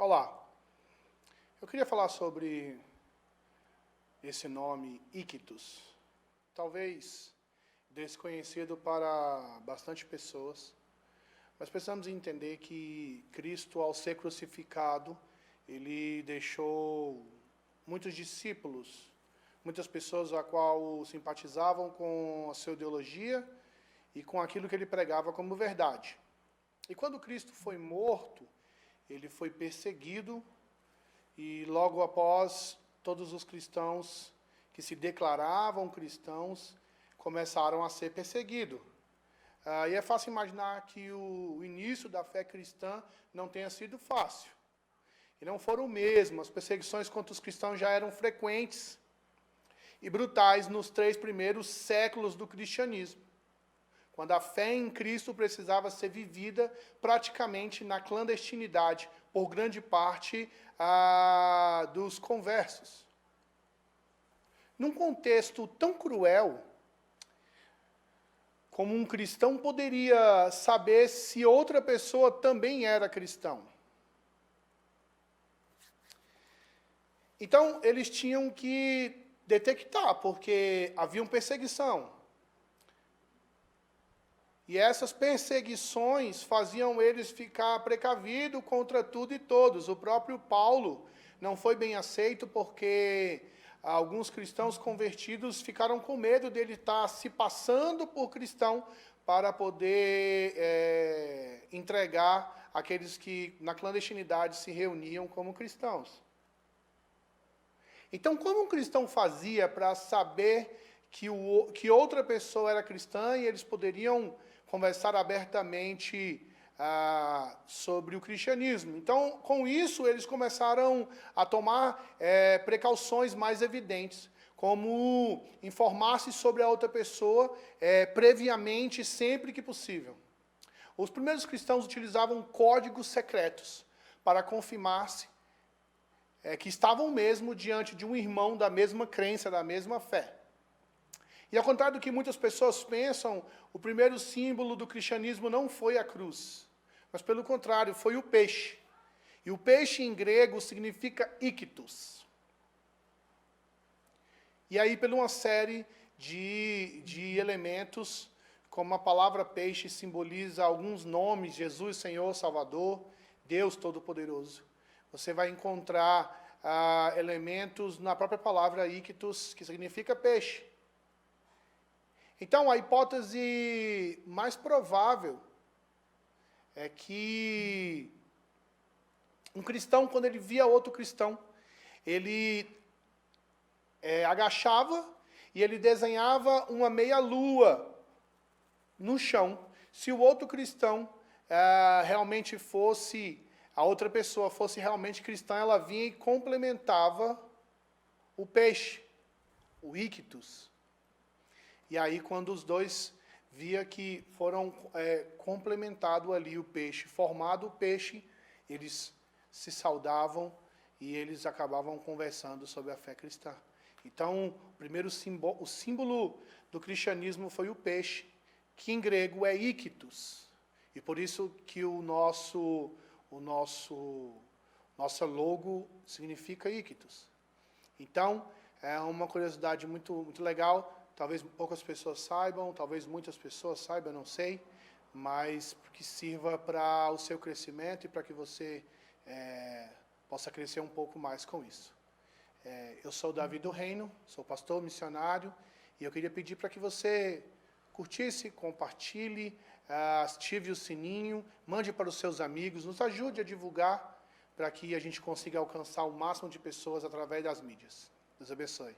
Olá, eu queria falar sobre esse nome Ictus, talvez desconhecido para bastante pessoas, mas precisamos entender que Cristo, ao ser crucificado, ele deixou muitos discípulos, muitas pessoas a qual simpatizavam com a sua ideologia e com aquilo que ele pregava como verdade. E quando Cristo foi morto, ele foi perseguido e logo após todos os cristãos que se declaravam cristãos começaram a ser perseguidos. E é fácil imaginar que o início da fé cristã não tenha sido fácil. E não foram mesmo, as perseguições contra os cristãos já eram frequentes e brutais nos 3 primeiros séculos do cristianismo, quando a fé em Cristo precisava ser vivida praticamente na clandestinidade por grande parte dos conversos. Num contexto tão cruel, como um cristão poderia saber se outra pessoa também era cristão? Então, eles tinham que detectar, porque havia perseguição. E essas perseguições faziam eles ficar precavidos contra tudo e todos. O próprio Paulo não foi bem aceito porque alguns cristãos convertidos ficaram com medo dele estar se passando por cristão para poder entregar aqueles que na clandestinidade se reuniam como cristãos. Então, como um cristão fazia para saber que outra pessoa era cristã e eles poderiam conversar abertamente sobre o cristianismo? Então, com isso, eles começaram a tomar precauções mais evidentes, como informar-se sobre a outra pessoa previamente, sempre que possível. Os primeiros cristãos utilizavam códigos secretos para confirmar-se que estavam mesmo diante de um irmão da mesma crença, da mesma fé. E ao contrário do que muitas pessoas pensam, o primeiro símbolo do cristianismo não foi a cruz, mas pelo contrário, foi o peixe. E o peixe em grego significa ictus. E aí, por uma série de elementos, como a palavra peixe simboliza alguns nomes, Jesus, Senhor, Salvador, Deus Todo-Poderoso, você vai encontrar elementos na própria palavra ictus, que significa peixe. Então, a hipótese mais provável é que um cristão, quando ele via outro cristão, ele agachava e ele desenhava uma meia-lua no chão. Se o outro cristão realmente fosse, a outra pessoa fosse realmente cristã, ela vinha e complementava o peixe, o ictus. E aí, quando os dois via que foram complementado ali o peixe, formado o peixe, eles se saudavam e eles acabavam conversando sobre a fé cristã. Então, o símbolo do cristianismo foi o peixe, que em grego é ictus. E por isso que o nosso logo significa ictus. Então, é uma curiosidade muito, muito legal. Talvez poucas pessoas saibam, talvez muitas pessoas saibam, eu não sei, mas que sirva para o seu crescimento e para que você possa crescer um pouco mais com isso. Eu sou Davi do Reino, sou pastor missionário, e eu queria pedir para que você curtisse, compartilhe, ative o sininho, mande para os seus amigos, nos ajude a divulgar para que a gente consiga alcançar o máximo de pessoas através das mídias. Deus abençoe.